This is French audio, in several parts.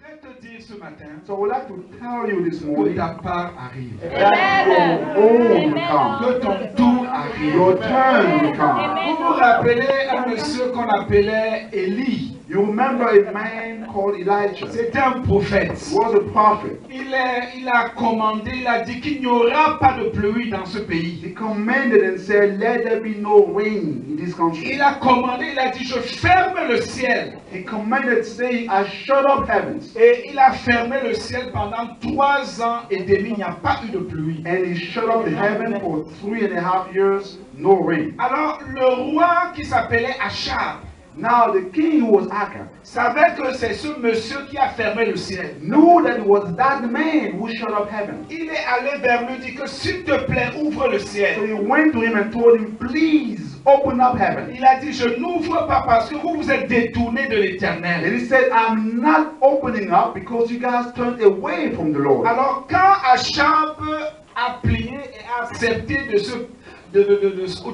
voudrais te dire ce matin So I would like to tell you this que morning ta part arrive, that your own will come. que ton tour arrive. Your turn will come. Vous vous rappelez un monsieur qu'on appelait Élie? You remember a man called Elijah. C'était un prophète. He was a prophet. Il a commandé, il a dit qu'il n'y aura pas de pluie dans ce pays. He commanded and said, let there be no rain in this country. Il a commandé, il a dit, je ferme le ciel. He commanded, saying, I shut up heavens. Et il a fermé le ciel pendant 3 ans et demi, il n'y a pas eu de pluie. And he shut up the heaven for 3.5 years, no rain. Alors le roi qui s'appelait Achab Now the king, who was Achab, savait que c'est ce monsieur qui a fermé le ciel. knew that it was that man who shut up heaven. Il est allé vers lui et dit que s'il te plaît, ouvre le So ciel. he went to him and told him, please open up heaven. Il a dit, je n'ouvre pas parce que vous vous êtes détourné de And l'Éternel. he said, I'm not opening up because you guys turned away from the Lord. Alors quand Achab a plié et a accepté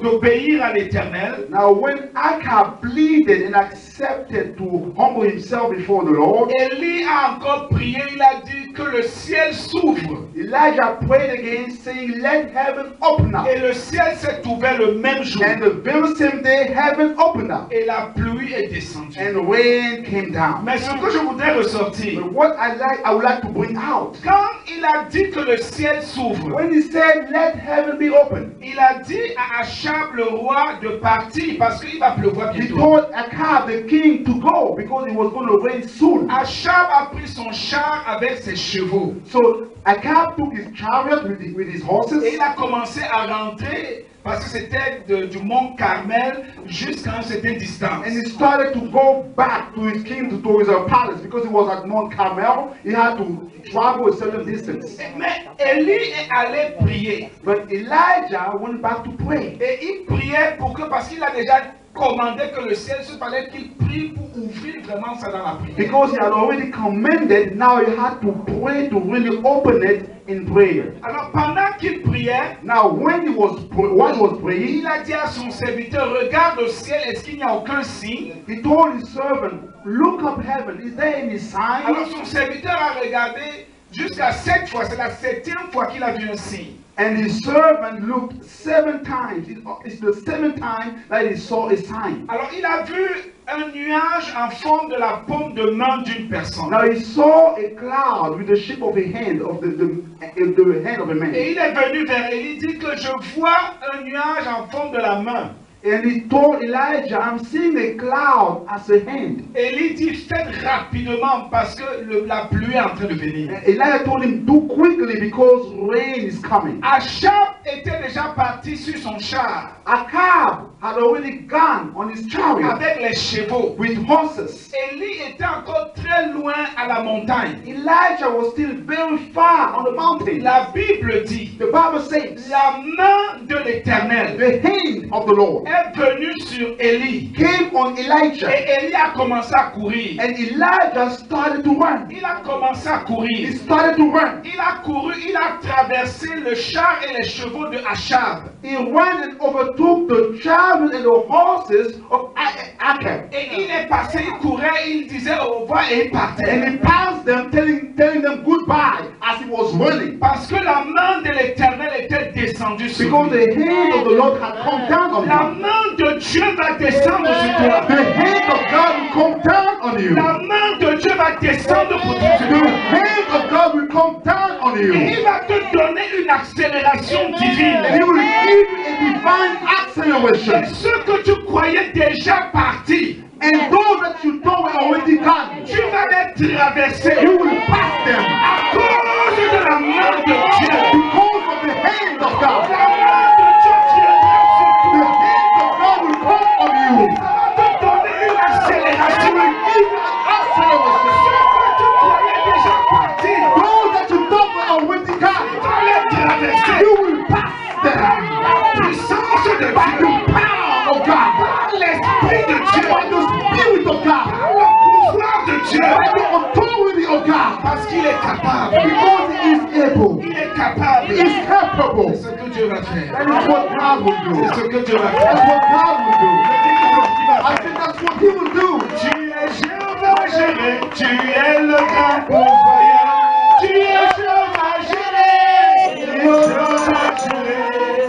d'obéir à l'Éternel, Now when Achab pleaded and accepted to humble himself before the Lord, Élie a encore prié, il a dit que le ciel s'ouvre. Elijah prayed again, saying, let heaven open up. Et le ciel s'est ouvert le même jour. And the very same day, heaven opened up. Et la pluie est descendue. And rain came down. Mais ce que je voudrais ressortir, But what I would like to bring out, quand il a dit que le ciel s'ouvre, when he said, let heaven be open, il a dit à Achab le roi de partir parce qu'il va pleuvoir he bientôt. told Achab, the king, to go because it was going to rain soon. Achab a pris son char avec ses chevaux So Achab took his chariot with his horses, et il a commencé à rentrer parce que c'était du mont Carmel jusqu'à une certaine distance. and he started to go back to his kingdom, to his palace, because he was at Mount Carmel. He had to travel a certain distance. Mais Élie est allé prier But Elijah went back to pray. et il priait pour que, parce qu'il a déjà commandé que le ciel se fallait qu'il prie pour ouvrir vraiment ça dans la prière. Because he had already commanded, now he had to pray to really open it in prayer. Alors pendant qu'il priait, Now when he was praying, il a dit à son serviteur, regarde au ciel, est-ce qu'il n'y a aucun signe? he told his servant, look up heaven, is there any sign? Alors son serviteur a regardé jusqu'à 7 fois, c'est la 7e fois qu'il a vu un signe. And his servant looked 7 times. It's the 7th time that he saw a sign. Alors il a vu un nuage en forme de la paume de main d'une personne. Now he saw a cloud with the shape of a hand, of the hand of a man. Et il est venu vers Élie, il dit que je vois un nuage en forme de la main. And he told Elijah, I'm seeing a cloud as a hand. Élie dit, faites rapidement parce que la pluie est en train de venir. And Elijah told him, do quickly because rain is coming. Achab était déjà parti sur son char Achab had already gone on his chariot avec les chevaux. with horses. Élie était encore très loin à la montagne. Elijah was still very far on the mountain. La Bible dit, The Bible says, la main de l'Éternel the hand of the Lord est venue sur Élie. came on Elijah. Et Élie a commencé à courir. And Elijah started to run. Il a commencé à He courir. started to run. Il a couru, il a traversé le char et les chevaux de Achab. He ran and overtook the chariot and the horses of Achab. Et il est passé, il courait, il disait au revoir et il partait. And he passed them, telling them goodbye as he was running. Parce que la main de l'Éternel était descendue sur Because lui. the hand of the Lord had come down on La him. main de Dieu va descendre sur toi. The hand of God will come down on you. La main de Dieu va descendre pour The toi. hand of God will come down on Et you. il va te donner une accélération And divine. he will give you a divine acceleration. Et ceux que tu croyais déjà partis, And those that you thought were already gone, tu vas les traverser you will pass them à cause de la main de Dieu. because of the hand of God. La main de Dieu viendra sur The toi. hand of God will come on you. Ça va te donner une It accélération. will give you an acceleration. Ceux que tu croyais déjà partis, Those that you thought were already tu gone, vas les traverser. you will pass them La puissance de by Dieu, the power of God, par l'Esprit de Dieu, by the Spirit of God, par le pouvoir de Dieu, by the authority of God, parce qu'il est capable. because He is able, Il est capable. He is capable. C'est ce que Dieu va faire. That is what God will do. C'est ce que Dieu va That's faire. what God will do. C'est ce qu'il va I faire. think that's what He will do. Tu es Jéhovah Jireh, Tu es le grand pourvoyeur. Tu es Jéhovah Jireh.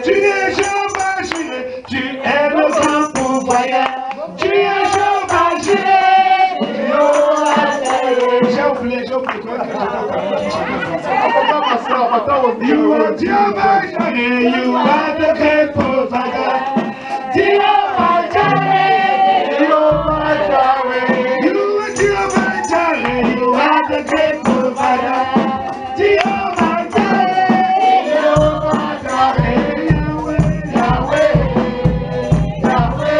Tu es Jéhovah Jireh. Tu es le grand pourvoyeur. Tu es Jéhovah Jireh. J'ai oublié. You are Jehovah Jireh. You are the great provider. Jehovah Jireh. Jehovah Jireh. You are Jehovah Jireh. You are the great provider. Jehovah Jireh. Jehovah Jireh. Yahweh. Yahweh.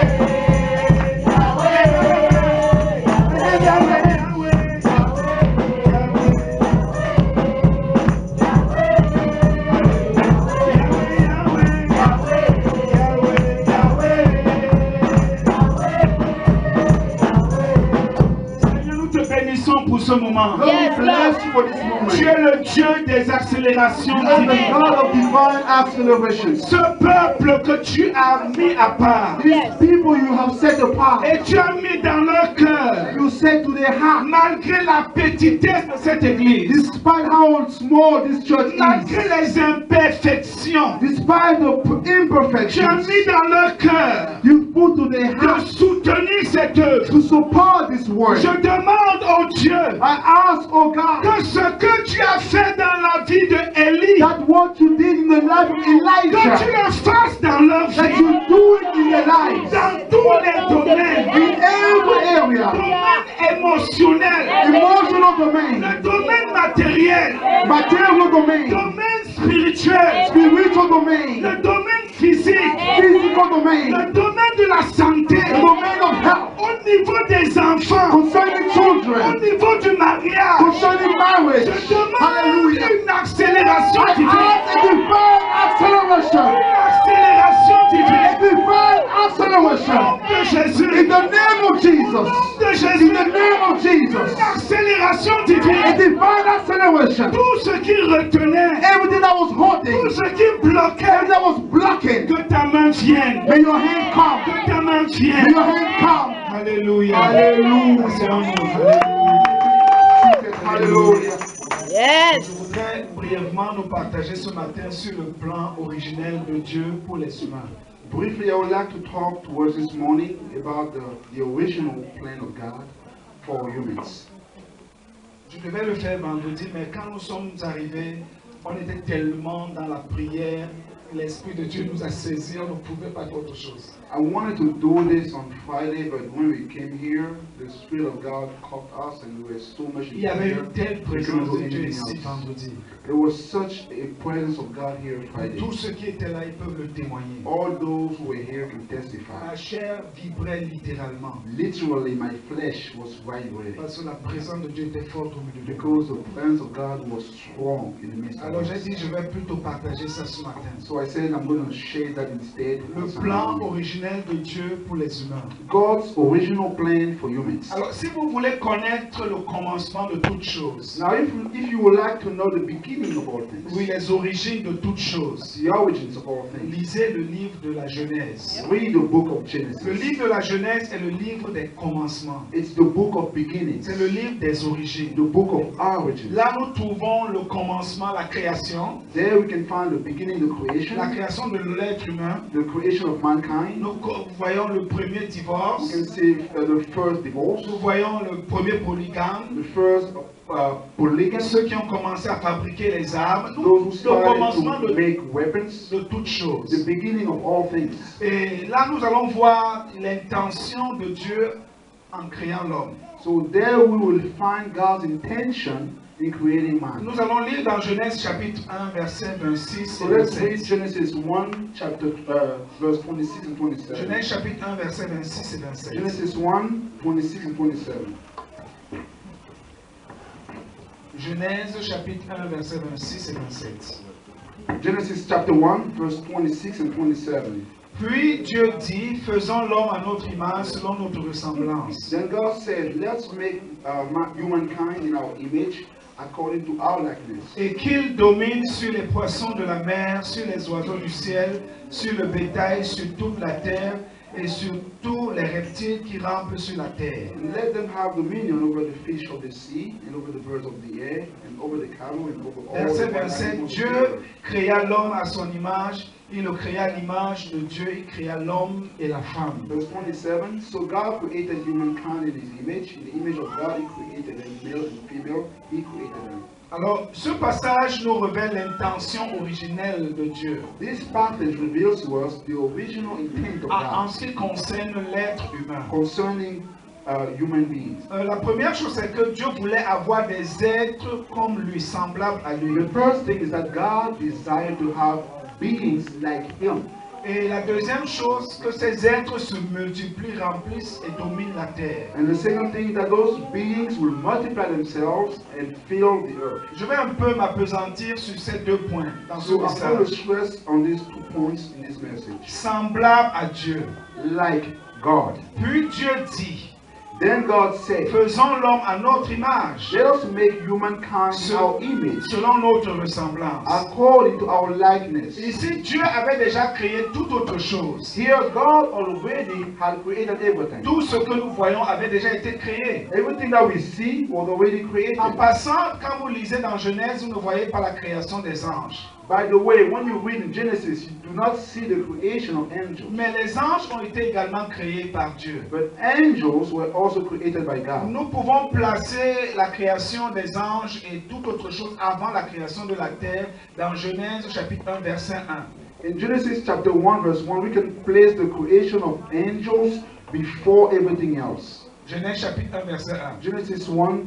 Pour ce moment. Yes, bless you for this moment. Tu es le Dieu des accélérations I'm the divines. God of divine acceleration. Ce peuple que tu as mis à part These people you have set apart, et tu as mis dans leur cœur, you set to their heart, malgré la petitesse de cette église, despite how small this church malgré is, les imperfections, despite the tu as imperfections, mis dans leur cœur you put to their de heart soutenir cette œuvre. to support this work. Je demande au Dieu I ask, oh God, que ce que tu as fait dans la vie de Élie, that what you did in the life of que tu Elijah, le fasses dans leur that vie, you do it in their lives, dans tous les domaines, in every area, domaine émotionnel, emotional domain, le domaine matériel, material domain, domaine spirituel, spiritual domain, le domaine physique, physical domain, le domaine de la santé, the domain of health, au niveau des enfants, concerning au children, niveau du mariage. concerning marriage. Je demande Hallelujah. une accélération I divine. ask a divine acceleration. Accélération A divine. divine acceleration. De Jésus. In the name of Jesus. De In Jésus. the name of Jesus. Une accélération A divine. divine acceleration. Tout ce qui retenait, Everything that was tout holding, ce qui bloquait, everything that was blocking, que ta main vienne. may your hand come. Que ta main May vienne. your hand come. Alléluia. Hallelujah. C'est un mot. Hallelujah. Je voudrais brièvement nous partager ce matin sur le plan originel de Dieu pour les humains. Briefly, I would like to talk to us this morning about the original plan of God for humans. Je devais le faire vendredi, mais quand nous sommes arrivés, on était tellement dans la prière, l'Esprit de Dieu nous a saisis, on ne pouvait pas faire autre chose. I wanted to do this on Friday, but when we came here, the Spirit of God caught us and we were so much in Il y avait prayer. une telle We couldn't présence do de Dieu anything ici else. vendredi. There was such a presence of God here Friday. Tous ceux qui étaient là, ils peuvent le témoigner. All those who were here can testify. Ma chair vibrait littéralement, Literally, my flesh was vibrating parce que la présence de Dieu était forte au milieu de nous. because the presence of God was strong in the midst of Alors j'ai us. dit, je vais plutôt partager ça ce matin. So I said I'm going to share that instead. Le plan originel de Dieu pour les humains. God's original plan for humans. Alors, si vous voulez connaître le commencement de toutes choses, Now, if you would like to know the beginning of all things, oui, les origines de toutes choses, the origins of all things, lisez le livre de la Genèse. read the book of Le Genesis. livre de la Genèse est le livre des commencements. It's the book of beginnings, C'est le livre des origines. the book of origins. Là, nous trouvons le commencement, la création, There we can find the beginning, the la création de l'être humain. the creation of mankind. Nous voyons le premier We divorce. can see the first divorce, Nous voyons le premier polygame. the first polygamy, Ceux qui ont commencé à fabriquer les armes. those who Le started commencement to make weapons, de toutes choses. the beginning of all things. Et là, nous allons voir l'intention de Dieu en créant l'homme. So there we will find God's intention in creating man. Nous allons lire dans Genèse chapitre 1, verset 26 So et let's read 27. Genesis 1, chapter verse 26 and 27. Genèse chapitre 1, verset 26 et 27. Genesis 1, 26 and 27. Genèse chapitre 1, verset 26 et 27. Genesis chapter 1, verse 26 and 27. Puis Dieu dit, faisons l'homme à notre image, selon notre ressemblance. Then God said, let's make humankind in our image, according to our likeness. Et qu'il domine sur les poissons de la mer, sur les oiseaux du ciel, sur le bétail, sur toute la terre, et sur tous les reptiles qui rampent sur la terre. And let them have dominion over the fish of the sea, and over the birds of the air, and over the cattle, and over all Verset the wild 27, animals of the Dieu earth. créa l'homme à son image, il le créa à l'image de Dieu, il créa l'homme et la femme. Verse 27, so God created humankind in his image. In the image of God, he created them, male and female, he created them. Alors, ce passage nous révèle l'intention originelle de Dieu This passage reveals to us the original intent of en God ce qui concerne l'être humain. concerning human beings. La première chose, c'est que Dieu voulait avoir des êtres comme lui, semblables à lui. The first thing is that God desired to have beings like him. Et la deuxième chose, que ces êtres se multiplient, remplissent et dominent la terre. And the second thing is that those beings will multiply themselves and fill the earth. Je vais un peu m'appesantir sur ces deux points dans ce So I'm going to message. stress on these 2 points in this message. Semblable à Dieu. Like God. Puis Dieu dit, Then God said, faisons l'homme à notre image, let us make humankind in our image, selon notre ressemblance. according to our likeness. Ici, Dieu avait déjà créé toute autre chose. Here, God already had created everything. Tout ce que nous voyons avait déjà été créé. Everything that we see was already created. En passant, quand vous lisez dans Genèse, vous ne voyez pas la création des anges. By the way, when you read in Genesis, you do not see the creation of angels. Mais les anges ont été également créés par Dieu. But angels were also created by God. Nous pouvons placer la création des anges et toute autre chose avant la création de la terre dans Genèse chapitre 1 verset 1. In Genesis chapter 1 verse 1, we can place the creation of angels before everything else. Genèse chapitre 1 verset 1. Genesis 1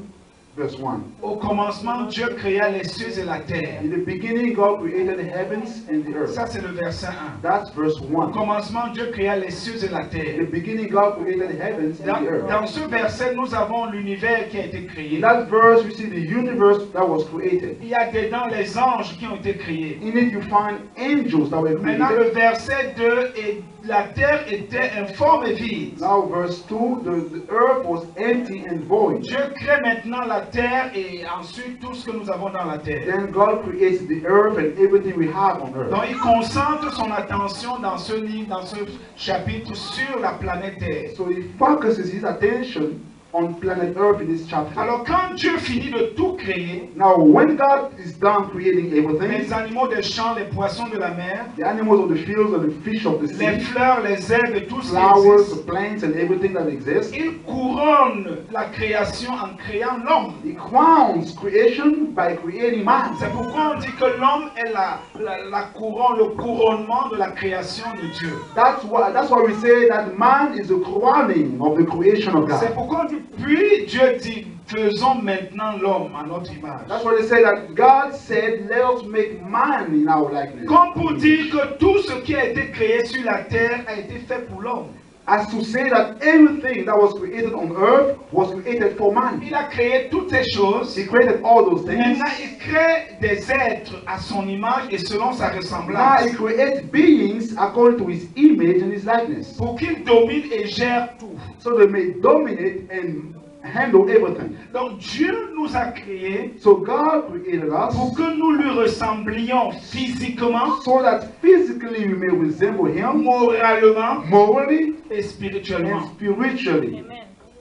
verse 1. Au commencement, Dieu créa les cieux et la terre. In the beginning, God created the heavens and the earth. Ça c'est le verset 1. That's verse Au 1. commencement, Dieu créa les cieux et la In terre. the beginning, God created the heavens and the earth. Dans ce verset, nous avons l'univers qui a été créé. In that verse, we see the universe that was created. Il y a dedans les anges qui ont été créés. In it, you find angels that were Maintenant, created. le verset 2, et la terre était informe et vide. Now, verse 2, the earth was empty and void. Dieu crée maintenant la terre et ensuite tout ce que nous avons dans la terre. Then God creates the earth and everything we have on earth. Donc il concentre son attention dans ce livre, dans ce chapitre sur la planète Terre. So he focuses his attention on planet Earth in this chapter. Alors quand Dieu finit de tout créer, Now, when God is done creating everything, les animaux des champs, les poissons de la mer, the animals of the fields and the fish of the les sea, fleurs, les herbes et tout ce qui flowers, existe, the plants, and everything that exists, il couronne la création en créant l'homme. he crowns creation by creating man. C'est pourquoi on dit que l'homme est la couronne, le couronnement de la création de Dieu. That's why we say that man is the crowning of the creation of C'est God. pourquoi on dit, puis Dieu dit, faisons maintenant l'homme à notre image. That's why they say that God said, let us make man in our likeness. Comme pour dire que tout ce qui a été créé sur la terre a été fait pour l'homme. As to say that everything that was created on earth was created for man. Il a créé toutes ces choses. He created all those things. Maintenant, il crée des êtres à son image et selon sa Now ressemblance. he creates beings according to his image and his likeness. Pour qu'ils dominent et gèrent tout. So they may dominate and handle everything. Donc Dieu nous a créés So God created us pour que nous lui ressemblions physiquement, so that physically we may resemble him moralement morally et spirituellement. and spiritually.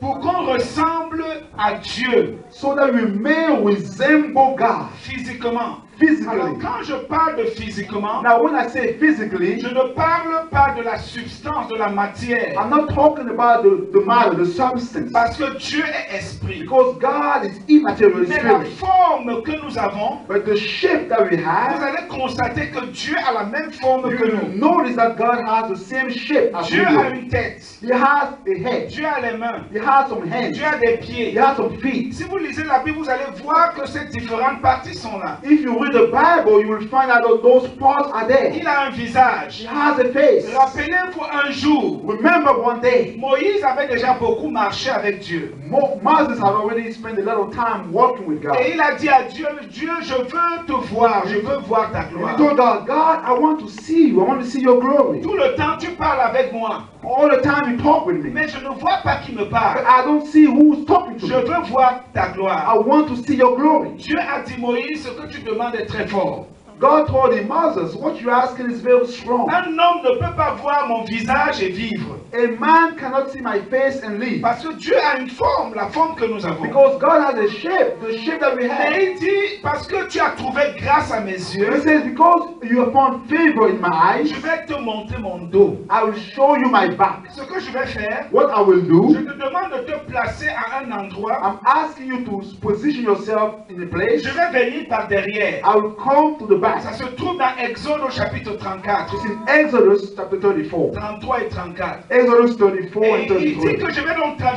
Pour qu'on ressemble à Dieu So that we may resemble God physiquement. Alors physically. quand je parle de physiquement, Now when I say physically, je ne parle pas de la substance, de la matière. I'm not talking about the matter, the substance. Parce que Dieu est esprit. Because God is immaterial Mais la spirit. forme que nous avons, But the shape that we vous have, allez constater que Dieu a la même forme que you nous. notice that God has the same shape as Dieu we a do. une tête. He has a head. Dieu a les mains. He has some hands. Dieu a des He pieds. has some feet. Si vous lisez la Bible, vous allez voir que ces différentes parties sont là. If you read the Bible, you will find out that those parts are there. Il a un visage. He has a face. Rappelez-vous un jour, Remember one day, Moïse avait déjà beaucoup marché avec Dieu. Moses had already spent a lot of time working with God. Et il a dit à Dieu, Dieu, je veux te voir, je veux voir ta And gloire. he told God, God, I want to see you. I want to see your glory. Tout le temps, tu parles avec moi. All the time you talk with me. Mais je ne vois pas qui me But parle. I don't see who's talking to Je me. veux voir ta I gloire. want to see your glory. Dieu a dit, Moïse, ce que tu demandes est très fort. God told him, Moses, what you're asking is very strong. Un homme ne peut pas voir mon visage et vivre. A man cannot see my face and live. Parce que Dieu a une forme, la forme que nous avons. Because God has a shape, the shape that we Mais have. il dit, parce que tu as trouvé grâce à mes He yeux, says, because you have found favor in my eyes, je vais te montrer mon dos. I will show you my back. Ce que je vais faire, What I will je do, te demande de te placer à un endroit. I'm asking you to position yourself in a place. Je vais venir par derrière. I will come to the back. Ça se trouve dans Exode au chapitre 34. It's in Exodus chapter 34. 33 et 34. Exodus 34 Et and il dit 33. que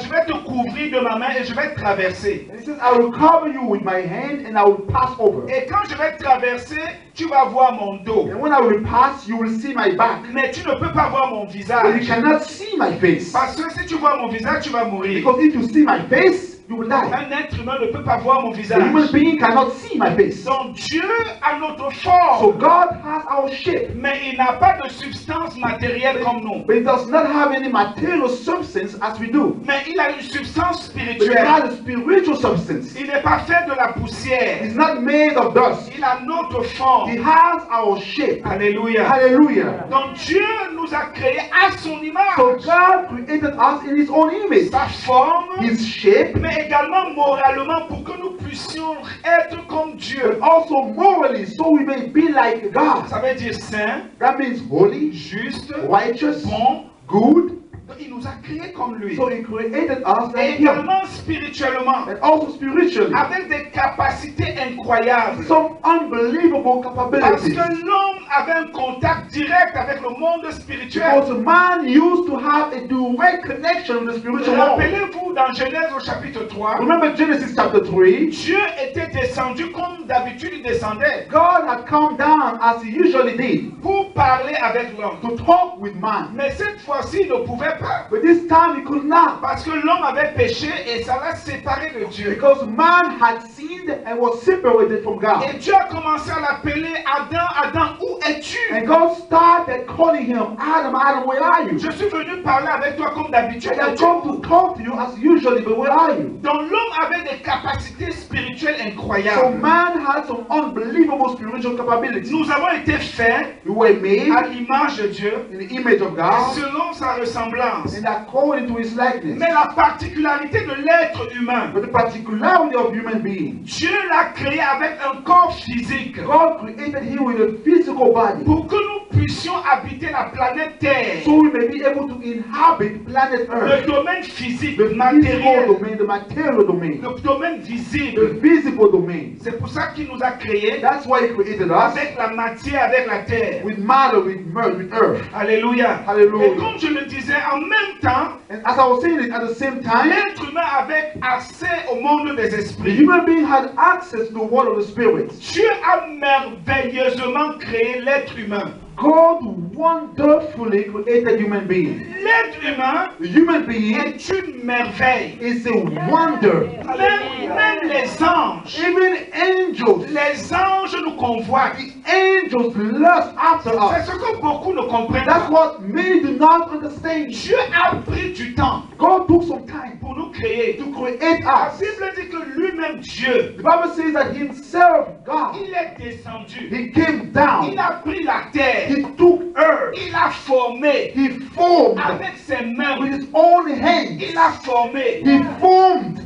je vais te couvrir de ma main et je vais traverser. And he says, I will cover you with my hand and I will pass over. Et quand je vais traverser, tu vas voir mon dos. And when I will pass, you will see my back. Mais tu ne peux pas voir mon But you visage. cannot see my face. Parce que si tu vois mon visage, tu vas mourir. Because if you see my face, you will die. Un être humain ne peut pas voir mon A visage. human being cannot see my face. Donc Dieu a notre So forme, God has our shape, mais il n'a pas de substance matérielle comme nous. but He does not have any material substance as we do. Mais il a une substance But He spirituelle. has a spiritual substance. Il n'est pas fait de la poussière. He's not made of dust. Il a notre He forme. has our shape. Alléluia. Hallelujah. Donc Dieu nous a créés à son So image. God created us in His own image, Sa forme, His shape, mais également moralement pour que nous puissions être comme Dieu. but also morally, so we may be like God. Ça veut dire saint, That means holy, juste, righteous, bon. good. Donc, il nous a créés comme lui. So He created us Et like Him, également spirituellement, and also spiritually. avec des capacités incroyables. Some unbelievable Parce capabilities. que l'homme avait un contact direct avec le monde spirituel. Because man used to have a direct connection with the spiritual world. Rappelez-vous dans Genèse au chapitre 3, Remember Genesis chapter 3? Dieu était descendu comme d'habitude il descendait God had come down as He usually did pour parler avec l'homme. to talk with man. Mais cette fois-ci, il ne pouvait pas. But this time He could not. Parce que l'homme avait péché et ça l'a séparé de Dieu. Because man had sinned and was separated from God. Et Dieu a commencé à l'appeler Adam, Adam, où es-tu? And God started calling him, Adam, Adam, where are you? Je suis venu parler avec toi comme d'habitude. And I come to talk to you as usually, but where are you? Donc l'homme avait des capacités spirituelles So incroyables. man had some unbelievable spiritual capabilities. Nous avons été faits We were made à l'image de Dieu in the image of God selon sa ressemblance. and according to His likeness. Mais la particularité de l'être humain, But the particularity of human being, Dieu l'a créé avec un corps physique God created him with a physical body pour que nous puissions habiter la planète Terre. so we may be able to inhabit planet Le Earth. domaine physique, The physical matériel, domain, the material domain, le domaine the visible. visible domain. C'est pour ça qu'il nous a créés That's why He created us avec la matière, avec la terre. with matter, with earth, with earth. Alléluia. Hallelujah. Et comme je le disais, en même temps, And as I was saying it, at the same time, l'être humain avait accès au monde des the esprits. human being had access to the world of the spirit. Dieu a merveilleusement créé l'être humain. God wonderfully created human being. L'être humain The human being est une merveille. is a wonder. Même les anges, Even angels, les anges nous convoitent. angels lust after C'est us. ce que beaucoup ne comprennent That's pas. what many do not understand. Dieu a pris du temps God took some time pour nous créer. to create La us. Bible dit que lui-même, Dieu, The Bible says that Himself, God, il est descendu. He came Il down. a pris la terre. He took earth. Il a formé. He formed Avec ses mains. with His own hands. Il a formé. He formed.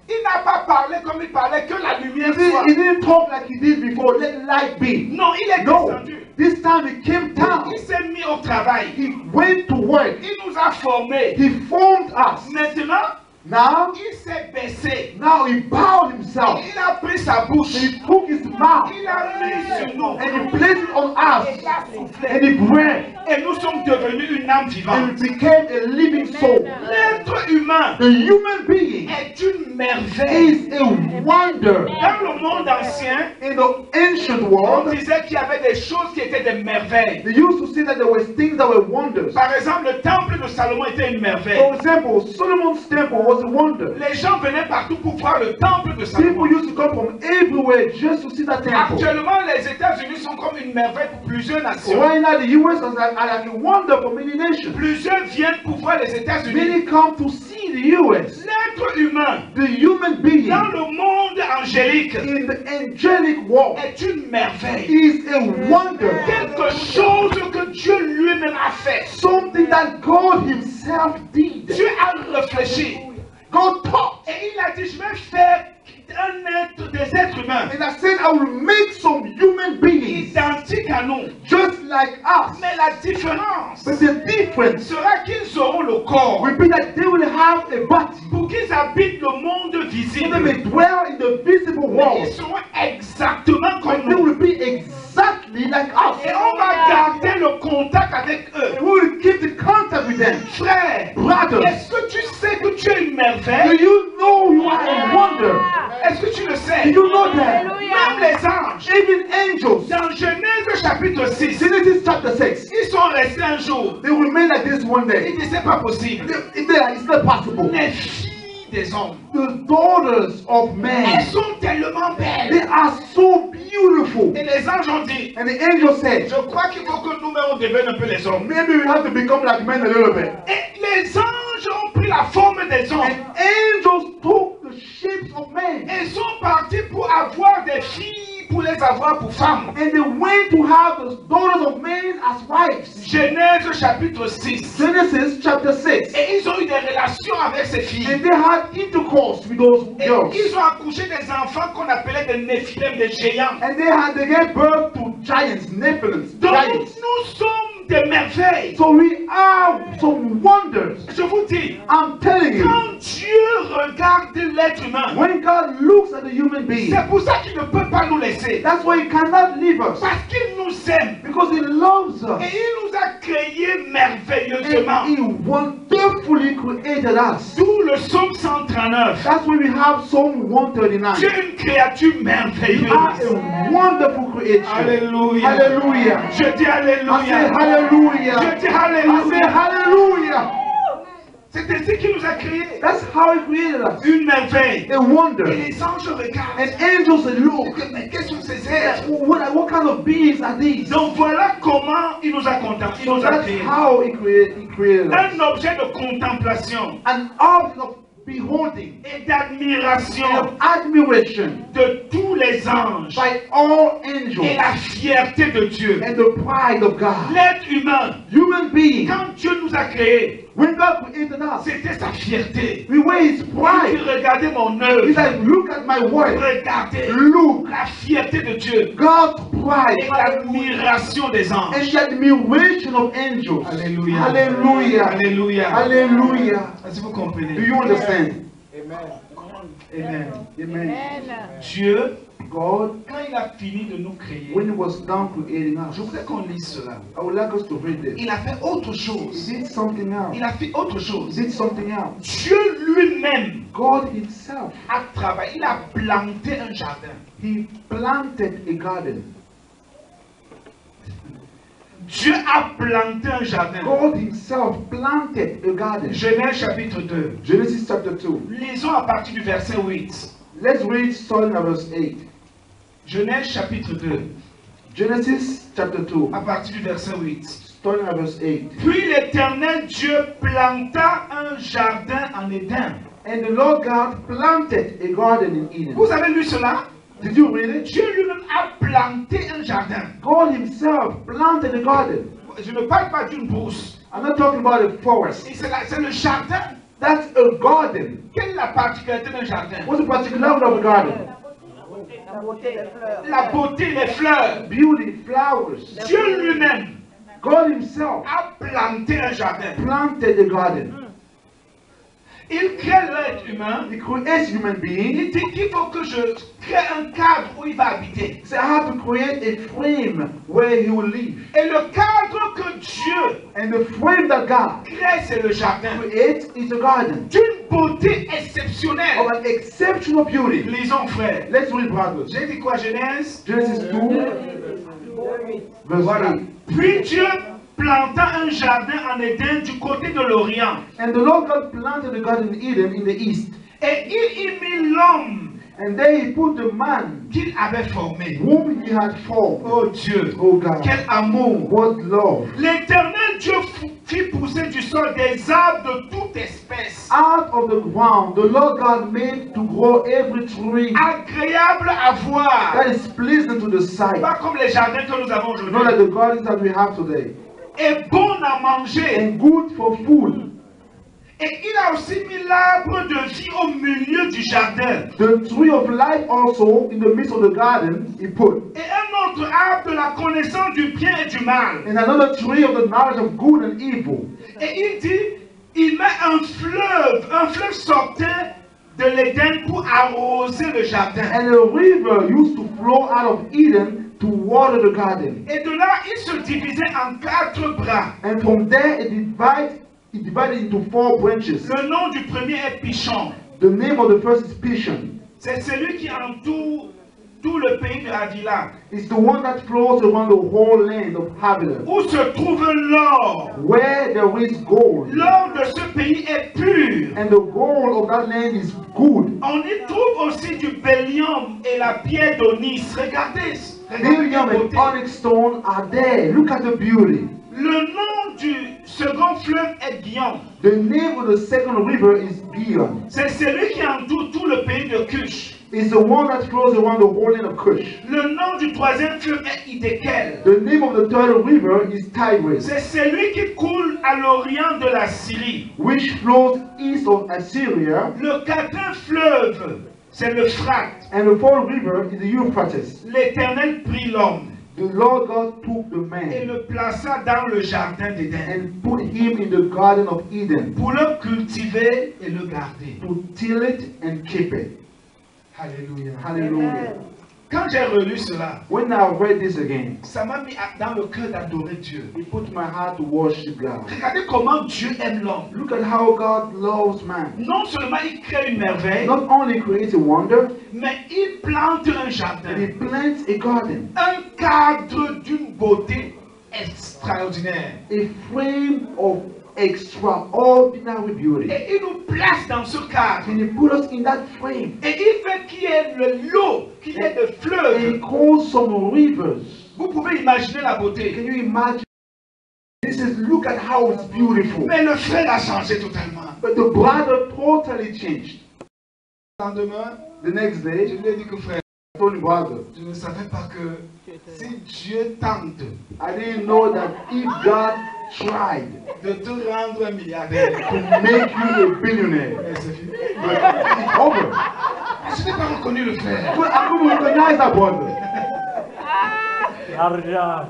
Il n'a pas parlé comme il parlait que la lumière soit. He didn't talk like He did before. Let light be. Non, il est No. descendu. This time He came down. Il s'est mis au travail. He went to work. Il nous a formés. He formed us. Maintenant, Now, il s'est baissé. now He bowed Himself. Il a pris sa bouche. He took His mouth Il a mis sur nous. and He placed it on us. Il a And soufflé. He breathed. Et nous sommes devenus une âme And vivante. He became a living soul. L'être humain The human being est une merveille. is a wonder. Dans le monde ancien, In the ancient on world, disait qu'il y avait des choses qui étaient des merveilles. they used to say that there were things that were wonders. Par exemple, le temple de Salomon était une merveille. For example, Solomon's temple was a wonder. Les gens venaient partout pour voir le temple de Salomon. People used to come from everywhere just to see that temple. Actuellement, les États-Unis sont comme une merveille pour plusieurs nations. Right now, the US is like a wonder for many nations. Plusieurs viennent pour voir les États-Unis. Many come to see the US. L'être L'être humain The human being dans le monde angélique in the angelic world est une merveille. is a wonder. Quelque chose que Dieu lui-même a fait. Something that God himself did. Dieu a réfléchi. God thought. Et il a dit, je vais faire des êtres humains And I said, I will make some human beings identiques à nous. just like us. Mais la différence But the difference sera qu'ils auront le corps will be that they will have a body. pour qu'ils habitent le monde So they visible. may dwell in the visible Mais ils world. seront exactement comme But they nous. will be exactly like us. Et on va garder le contact avec And eux. we will keep the contact with them. Frère, Brothers, est-ce que tu sais que tu es une do merveille? you know you are a wonder? Est-ce que tu le Do sais? you know that? Même les anges. Even angels, Dans Genèse chapitre 6, Genesis chapter 6, ils sont restés un jour. they remain like this one day. Ils disaient c'est pas possible. It's not possible. Les filles des hommes, The daughters of elles man, sont tellement they belles. are so beautiful. Et les anges ont dit, And the angel said, je crois qu'il faut que nous-mêmes on devienne un peu les hommes. maybe we have to become like men a little bit. Et les anges ont pris la forme des hommes. And angels took the shapes of men. Ils sont partis pour avoir des filles, pour les avoir pour femmes. And they went to have the daughters of men as wives. Genèse chapitre 6. Genesis chapter 6. Et ils ont eu des relations avec ces filles. And they had intercourse with those Et girls. ils ont accouché des enfants qu'on appelait des Néphilim, des géants. And they gave birth to giants, Nephilim, Donc giants. nous sommes des merveilles. So we are some wonders. Je vous dis, I'm telling you, quand Dieu regarde l'être humain, when God looks at the human being, c'est pour ça qu'il ne peut pas nous laisser. that's why He cannot leave us. Parce qu'il nous aime. Because He loves us. Et il nous a créés merveilleusement. And He wonderfully created us. D'où le psaume 139. That's why we have Psalm 139. Tu es une créature You are merveilleuse. a wonderful creation. Alléluia. Hallelujah. Je dis I say alléluia. hallelujah. Je dis I say alléluia. hallelujah. C'est ainsi qu'il nous a créés. That's how He created us. Une merveille. A Et wonder. les anges regardent. And angels say, look, Mais qu'est-ce que c'est ça? what kind of beings are these? Donc voilà comment il nous a contemplés. Il So nous a that's créés. how He created us. Un objet de contemplation An object of beholding et d'admiration and of admiration de tous les anges by all et angels la fierté de Dieu. and the pride of God. L'être humain, Human being, quand Dieu nous a créés, when God created us, c'était sa fierté. we were His Il pride. regardait mon He's œuvre. like, look at my work. Regardez Look, la fierté de Dieu God's et pride l'admiration des and anges. the admiration of angels. Alléluia. Hallelujah. Alléluia. Hallelujah. Est-ce que vous Do comprenez? you understand? Amen. Amen. Dieu, God, quand il a fini de nous créer, when He was done creating je us, voudrais qu'on lise cela. I would like us to read this. Il a fait autre He chose. did something else. Il a fait autre He chose. did something else. Dieu lui-même God Himself, a travaillé. Il a planté un jardin. He planted a garden. Dieu a planté un jardin. God Himself planted a garden. Genèse chapitre 2. Genesis chapter 2. Lisons à partir du verset 8. Let's read starting at verse 8. Genèse chapitre 2. Genesis chapter 2, À partir du verset 8. starting at verse 8. Puis l'Éternel Dieu planta un jardin en Éden. And the Lord God planted a garden in Eden. Vous avez lu cela? Did you read it? Dieu lui-même a planté un jardin. God Himself planted a garden. Je ne parle pas d'une brousse. I'm not talking about a forest. Et c'est le jardin. That's a garden. Quelle est la particularité d'un jardin? What's the particularity of a garden? La beauté, les fleurs. Beauty, flowers. Dieu lui-même God Himself a planté un jardin. planted a garden. Il crée l'être humain. He creates human being. Il dit qu'il faut que je crée un cadre où il va habiter. So I have to create a frame where He will live. Et le cadre que Dieu And the frame that God crée, c'est le jardin. creates is a garden D'une beauté exceptionnelle. of an exceptional beauty. Lisons, frère. Let's read, brothers. J'ai dit quoi, Genèse? Genesis 2, verse Voilà. 8. Puis Dieu planta un jardin en Éden du côté de l'Orient. And the Lord God planted a garden in Eden in the east. Et il y mit l'homme And there He put the man qu'il avait formé. whom He had formed. Oh Dieu, Oh God, quel amour! what love. L'Éternel Dieu fit pousser du sol des arbres de toute espèce, Out of the ground, the Lord God made to grow every tree agréable à voir, that is pleasing to the sight. pas comme les jardins que nous avons Not like aujourd'hui, the gardens that we have today. et bon à manger. And good for food. Et il a aussi mis l'arbre de vie au milieu du jardin. The tree of life also in the midst of the garden he put. Et un autre arbre de la connaissance du bien et du mal. And another tree of the knowledge of good and evil. Et il dit, il met un fleuve sortait de l'Éden pour arroser le jardin. And a river used to flow out of Eden to water the garden. Et de là, il se divisait en 4 bras. And from there it divided into 4 branches. Le nom du premier est Pichon. The name of the first is Pishon. C'est celui qui entoure tout le pays de Havila, It's the one that flows around the whole land of Havilah, où se trouve l'or. where there is gold. L'or de ce pays est pur. And the gold of that land is good. On y trouve aussi du bélium et la pierre d'onyx. Regardez Miriam la and beauté. onyx stone are there. Look at the beauty. Le nom du second fleuve est Guillaume. The name of the second river is Gihon. C'est celui qui entoure tout le pays de Cush. It's the one that flows around the whole land of Cush. Le nom du troisième fleuve est Hiddekel. The name of the third river is Tigris, C'est celui qui coule à l'orient de la Syrie. which flows east of Assyria. Le quatrième fleuve, c'est l'Euphrate. And the fourth river is the Euphrates. L'Éternel prit l'homme The Lord God took the et man le plaça dans le jardin d'Éden and put him in the Garden of Eden pour le cultiver et le garder. to till it and keep it. Alléluia. Hallelujah. Quand j'ai relu cela, When I read this again, ça m'a mis dans le cœur d'adorer Dieu. it put my heart to worship God. Regardez comment Dieu aime l'homme. Look at how God loves man. Non seulement il crée une merveille, Not only creates a wonder, mais il plante un but jardin, he plants a garden, un cadre d'une beauté extraordinaire. a frame of extraordinary beauty. Et il nous place dans ce cadre. And he put us in that frame. Et il fait qu'il y ait de l'eau, qu'il y ait de And he fleuves. calls some rivers. Vous pouvez imaginer la Can beauté. you imagine? This is, look at how it's beautiful. Mais le frère a changé totalement. But the brother totally changed. Le lendemain, The next je day, lui ai dit que frère, I told him, brother, je ne savais pas que si Dieu tente I didn't know that if God tried de te rendre un milliardaire, to make you a billionaire, mais c'est fini. but it's over. Je n'ai pas reconnu le frère. But I couldn't recognize that brother. L'argent.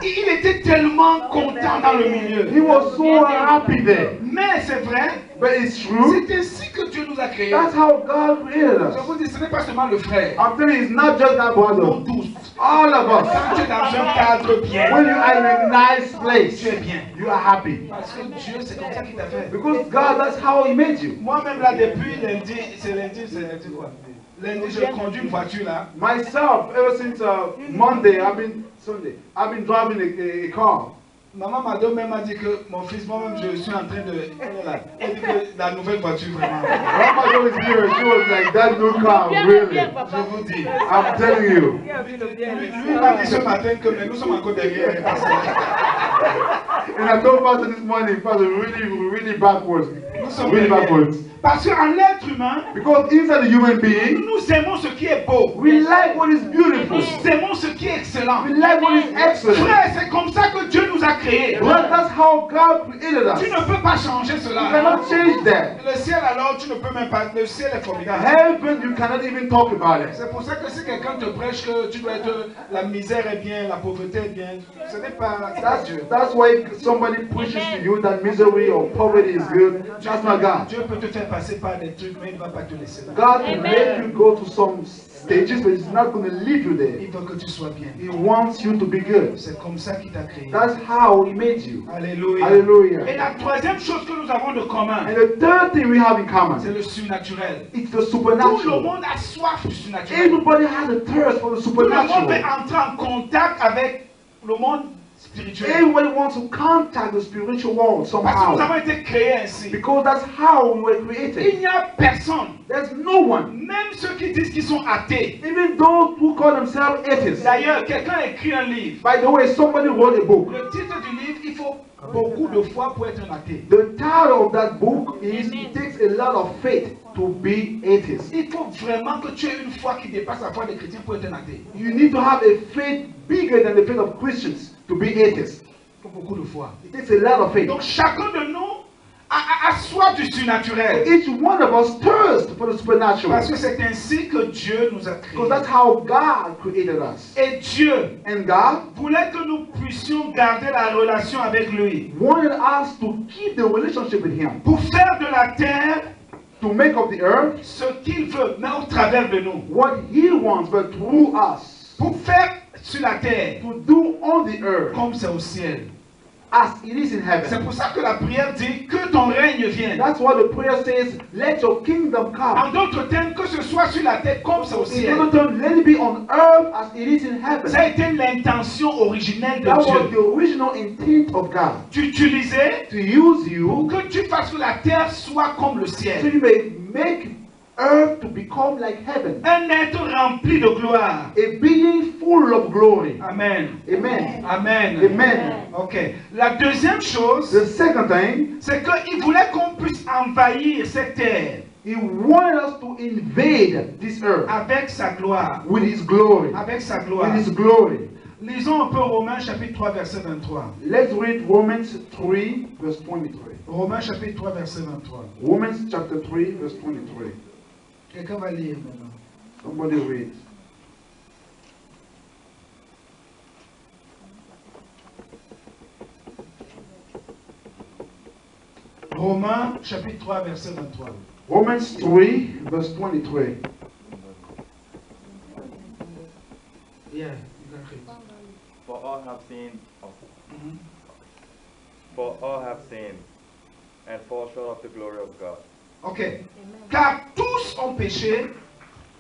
Il était tellement content dans le milieu. He was so happy there. Mais c'est vrai, But it's true. c'est ainsi que Dieu nous a créés. That's how God created Je us. vous dis, ce n'est pas seulement le frère. I'm telling you, it's not just that Nous brother. tous. All of us. Quand tu es dans un cadre bien, When you are in a nice place, tu es bien. you are happy. Parce que Dieu, c'est comme ça qu'il t'a fait. Because God, that's how He made you. Moi-même, là, depuis lundi, c'est lundi quoi? Lundi, je conduis une voiture là. Myself, ever since Monday, Sunday, I've been driving a car. Maman m'a dit que mon fils, moi-même, je suis en train de. Elle est là. Elle dit que la nouvelle voiture, vraiment. Grandma was here, she was like, that new car, really. Je vous dis. I'm telling you. Lui, il m'a dit ce matin que mais nous sommes encore derrière. And I told Pastor this morning, Pastor, really backwards. Nous sommes Really derrière. backwards. Parce qu'en l'être humain, Because inside the human being, nous aimons ce qui est beau. we like what is beautiful. Nous aimons ce qui est excellent. We like what is excellent. Frère, c'est comme ça que Dieu nous a créés. But that's how God created us. Tu ne peux pas changer You cela. cannot change that. Le ciel alors, tu ne peux même pas. Le ciel est formidable. Heaven, you cannot even talk about it. C'est pour ça que si quelqu'un te prêche que tu dois être la misère est bien, la pauvreté est bien, ce n'est pas Dieu. That's why somebody preaches to you that misery or poverty is good. That's not God. Dieu peut te faire passer par des trucs, mais il ne va pas te laisser là. God will let you go to some stages, but He's not going to leave you there. Il veut que tu sois bien. He wants you to be good. C'est comme ça qu'il t'a créé. That's how He made you. Alléluia. Et Hallelujah. la troisième chose que nous avons de commun, And the third thing we have in c'est common, le surnaturel. it's the Tout le supernatural. monde a soif du surnaturel. Everybody has a thirst for the Tout le monde veut supernatural. entrer en contact avec le monde spirituelle. Everybody wants to contact the spiritual world Parce que nous somehow. avons été créés ainsi. Because that's how we were Il created. n'y a personne, There's no one, même ceux qui disent qu'ils sont athées. even those who call themselves atheists. D'ailleurs, quelqu'un a écrit un livre. By the way, somebody wrote a book. Le titre du livre, il faut beaucoup de foi pour être un athée. The title of that book is It Takes a Lot of Faith to Be Atheist. Il faut vraiment que tu aies une foi qui dépasse la foi des chrétiens pour être un athée. You need to have a faith bigger than the faith of Christians to be atheists. Il faut beaucoup de foi. It takes a lot of faith. Donc chacun de nous a soif du surnaturel. Each one of us thirsts for the supernatural. Parce que c'est ainsi que Dieu nous a créés. Because that's how God created us. Et Dieu And God voulait que nous puissions garder la relation avec lui. wanted us to keep the relationship with Him. Pour faire de la terre To make of the earth ce qu'il veut, mais au travers de nous. what He wants, but through us. Pour faire sur la terre To do on the earth comme c'est au ciel. as it is in C'est heaven. pour ça que la prière dit que ton règne vienne. That's why the prayer says, let your kingdom En come. d'autres termes, que ce soit sur la terre comme c'est au In ciel. other terms, let it be on earth as it is in heaven. Ça a été l'intention originelle de That was Dieu. the original intent of God. D'utiliser To use pour you que tu fasses que la terre soit comme le so ciel. you may make earth to become like heaven. Un être rempli de gloire. A being full of glory. Amen. Amen. Amen. Amen. Ok. La deuxième chose, The second thing, c'est qu'il voulait qu'on puisse envahir cette terre He wanted us to invade this earth avec sa gloire. with His glory. Avec sa With gloire. His glory. Lisons un peu Romains chapitre 3 verset 23. Let's read Romans 3 verse 23. Romains chapitre 3 verset 23. Romans chapter 3 verse 23. Quelqu'un va lire maintenant. Somebody read. Romains chapitre 3 verset 23. Romans 3 verse 23. Yeah, you can read. For all have sinned, Mhm. for all have sinned, and fall short of the glory of God. Ok. Car tous ont péché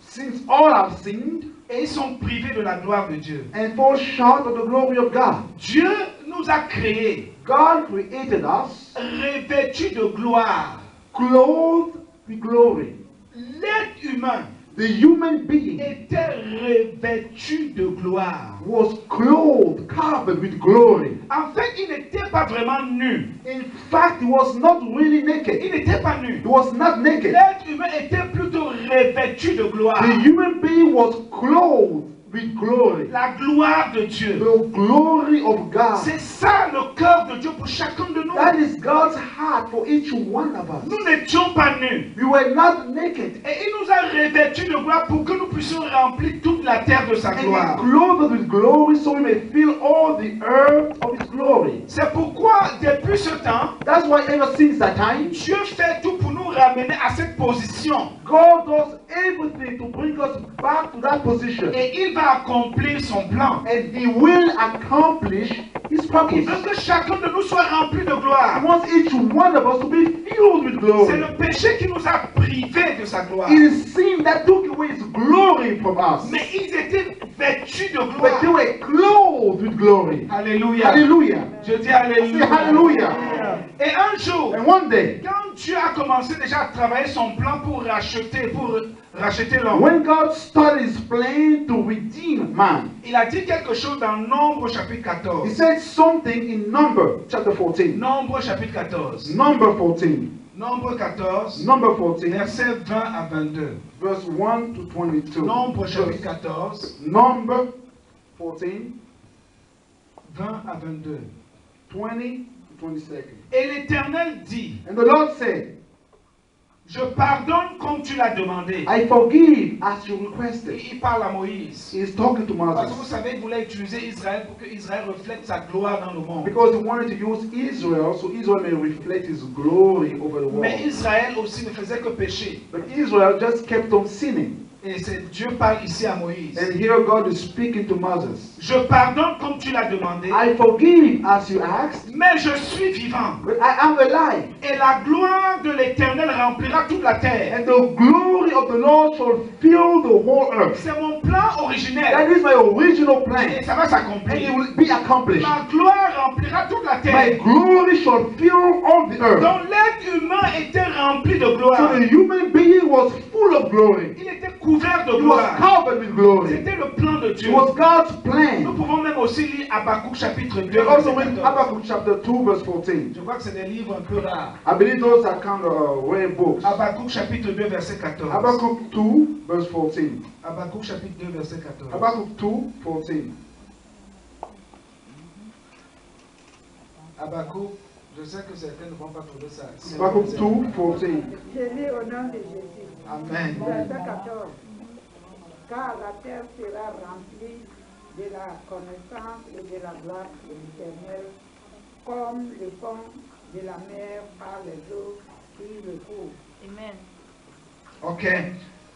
Since all have sinned et ils sont privés de la gloire de Dieu. and fall short of the glory of God. Dieu nous a créés, God created us revêtus de gloire. clothed with glory. L'être humain The human being était revêtu de gloire. was clothed, covered with glory. En fait, il n'était pas vraiment nu. In fact, he was not really naked. Il n'était pas nu. He was not naked. L'être humain était plutôt revêtu de gloire. The human being was clothed with glory. La gloire de Dieu. The glory of God. C'est ça le cœur de Dieu pour chacun de nous. That is God's heart for each one of us. Nous n'étions pas nus. We were not naked. Et il nous a revêtus de gloire pour que nous puissions remplir toute la terre de sa And he gloire. clothed with glory so we may fill all the earth of his glory. C'est pourquoi, depuis ce temps, That's why ever since that time, Dieu fait tout pour nous ramener à cette position. God does everything to bring us back to that position. Et il va accomplir son plan. And he will accomplish his Il purpose. veut que chacun de nous soit rempli de He gloire. wants each one of us to be filled with C'est glory. le péché qui nous a privés de sa gloire. It is sin that took away his glory from us. Mais ils étaient vêtus de But they gloire. were clothed with glory. Alléluia. Hallelujah. Je dis Say alléluia. hallelujah. Et un jour, And one day, quand Dieu a commencé déjà à travailler son plan pour racheter l'homme, when God started his plan to redeem man, il a dit quelque chose dans Nombre chapitre he 14. said something in Number chapter 14. Nombre chapitre 14. Number 14. Nombre 14, Number 14, versets 20 à 22. verse 1 to 22. Nombre chapitre 14, Number 14, 20 à 22. 20 to 22. Et l'Éternel dit, And the Lord said, je pardonne comme tu l'as demandé. I forgive as you requested. Il parle à Moïse. He is talking to Parce que vous Moses. savez, il voulait utiliser Israël pour que Israël reflète sa gloire dans le monde. Because he wanted to use Israel so Israel may reflect his glory over the Mais world. Israël aussi ne faisait que pécher. But Israel just kept on sinning. Et c'est Dieu parle ici à Moïse. And here God is speaking to Moses. Je pardonne comme tu l'as demandé, I forgive as you asked, mais je suis vivant. but I am alive. Et la gloire de l'Éternel remplira toute la terre. And the glory of the Lord shall fill the whole earth. C'est mon plan originel. That is my original Et plan. ça va And it s'accomplir. will be accomplished. Ma gloire remplira toute la My terre. glory shall fill all the earth. Donc l'être humain était rempli de gloire. So the human being was full of glory. Il était couvert de He was gloire. covered with glory. C'était le plan de It Dieu. was God's Nous plan. pouvons même aussi lire Habakkuk chapitre 2, We also verset read 14. Habakkuk chapter 2 verse 14. Je crois que c'est des livres un peu rares. I believe those are kind of rare books. Habakkuk chapitre 2, verset 14. Habakkuk 2 verse 14. Habakkuk chapitre 2, verset 14. Habakkuk 2 14. Habakkuk, je sais que certains ne vont pas trouver ça. Habakkuk 2 14. Je lis au nom de Jésus. Amen. Verset 14. Car la terre sera remplie de la connaissance et de la gloire de l'Éternel, comme le fond de la mer par les eaux qui le couvrent. Amen. Ok.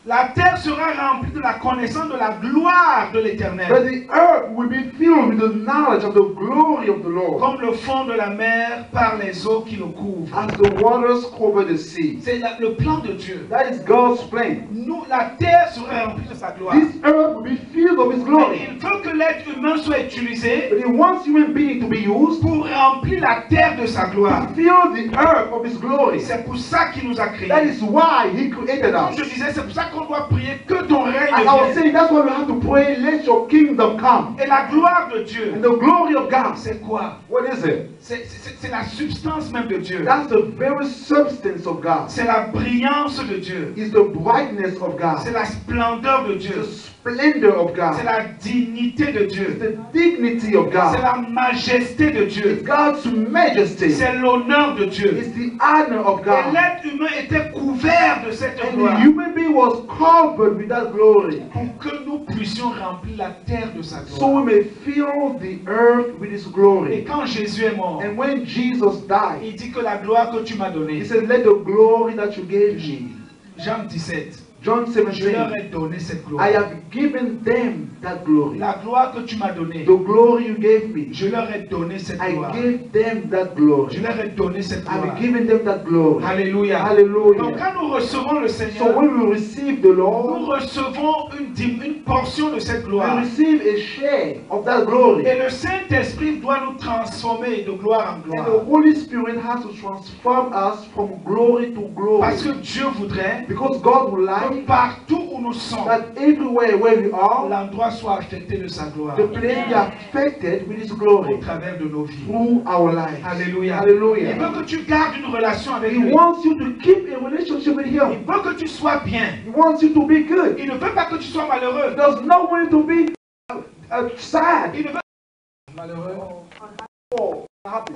La terre sera remplie de la connaissance de la gloire de But l'Éternel. the earth will be filled with the knowledge of the glory of the Lord, Comme le fond de la mer par les eaux qui le couvrent. as the waters cover the sea. C'est le plan de Dieu. That is God's plan. Nous, la terre sera remplie de sa gloire. This earth will be filled of His Mais glory. il veut que l'être humain soit utilisé But He wants human being to be used pour remplir la terre de sa gloire. to fill the earth of His glory. C'est pour ça qu'il nous a That créés. is why He created Comme us. je disais, c'est pour ça qu'on doit prier que ton règne As I was vienne. saying, that's why we have to pray, let your kingdom come. Et la gloire de Dieu, And the glory of God, c'est quoi? what is it? C'est la substance même de Dieu. That's the very substance of God. C'est la brillance de Dieu. It's the brightness of C'est God. la splendeur de Dieu. The splendor of C'est God. la dignité de It's Dieu. the dignity of C'est God. la majesté de It's Dieu. God's majesty. C'est l'honneur de Dieu. It's the honor of Et God. l'être humain était couvert de cette And gloire the human being was covered with that glory. pour que nous puissions remplir la terre de sa So we gloire. may fill the earth with His Et glory. quand Jésus est mort, And when Jesus died, il dit que la gloire que tu m'as He donnée, said, let the glory that you gave me. Jean 17, John je leur 17. ai donné cette I gloire. have given them that glory. La gloire que tu m'as donnée, The glory you gave me. je leur ai donné cette I gloire. gave them that glory. Je leur ai donné cette gloire. I've given them that glory. Alléluia. Donc Hallelujah. quand nous recevons le So Seigneur, when we receive the nous Lord, recevons une portion de cette we gloire. receive a share of that glory. Et le Saint-Esprit doit nous transformer de gloire en And gloire. the Holy Spirit has to transform us from glory to glory. Parce que Dieu voudrait Because God would que like partout où nous sommes, that everywhere where we are, l'endroit soit affecté de sa gloire the place be affected with His au glory travers de nos vies. through our lives. Alléluia. Il Hallelujah. veut que tu gardes une relation avec He lui. wants you to keep a relationship with Il Him. veut que tu sois bien. He wants you to be good. Il ne veut pas que tu sois malheureux. He does not want you to be sad, Il ne veut Malheureux. or happy,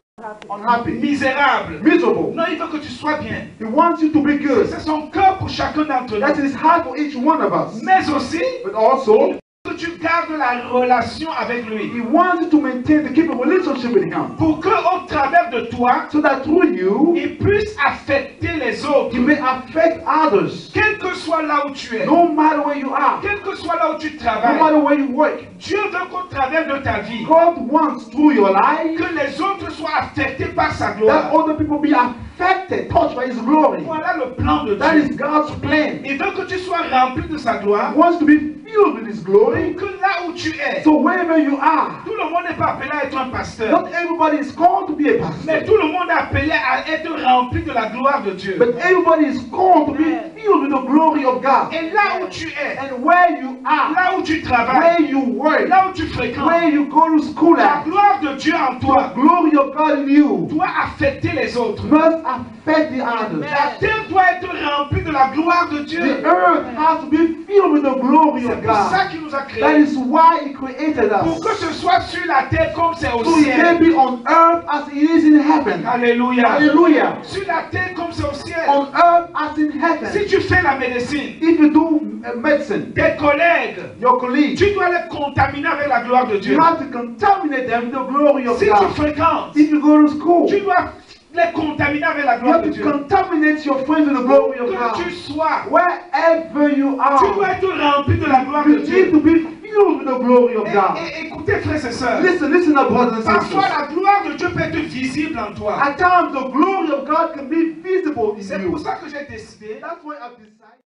unhappy, misérable. miserable. Non, il veut que tu sois bien. He wants you to be good. C'est son cœur pour chacun d'entre That nous. is hard for each one of us. Mais aussi, But also, que tu gardes la relation avec lui. He wants you to maintain, to keep a relationship with Him. Pour que au travers de toi, So that through you, il puisse affecter les autres. you may affect others. Quel que soit là où tu es. No matter where you are, Quel que soit là où tu no travailles. matter where you work, Dieu veut qu'au travers de ta vie, God wants through your life que les autres soient affectés par sa that gloire. other people be affected, touched by His glory. Voilà le plan de That Dieu. is God's plan. Il veut que tu sois rempli de sa gloire. He wants to be filled with His glory. Que là où tu es, So wherever you are, tout le monde n'est pas appelé à être un pasteur. not everybody is called to be a Mais pastor, tout le monde est appelé à être rempli de la gloire de Dieu. but everybody is called to be filled with the glory of God. Et là où tu es, And where you are, là où tu where travailles, you work, là où tu fréquentes, where you go to school la at, gloire de Dieu en the toi glory of God in you doit affecter les autres. must affect the others. La terre doit être remplie de la gloire de The Dieu. earth has to be filled with the glory C'est of pour ça God. qu'il nous a That créés. is why He created Pour que us. ce soit sur la terre comme c'est au So He may ciel. be on earth as it is in heaven. Alléluia. Hallelujah. Sur la terre comme c'est au ciel. On earth as in Si heaven. tu fais la médecine, If you do medicine, tes collègues, your colleagues, tu dois les contaminer avec la gloire de Dieu. you have to contaminate them with the glory of Si tu God. fréquentes, If you go to school, tu dois les contaminer avec la You gloire have de to Dieu. contaminate your friends with the glory of Que tu God. sois, Wherever you tu are, dois être rempli de la gloire de you need Dieu. to be filled with the glory of God. Et écoutez, frères et sœurs, Listen, brothers and parfois sisters. la gloire de Dieu peut être visible en toi. At times, the glory of God can be visible in C'est you. pour ça que j'ai décidé That's why I've decided.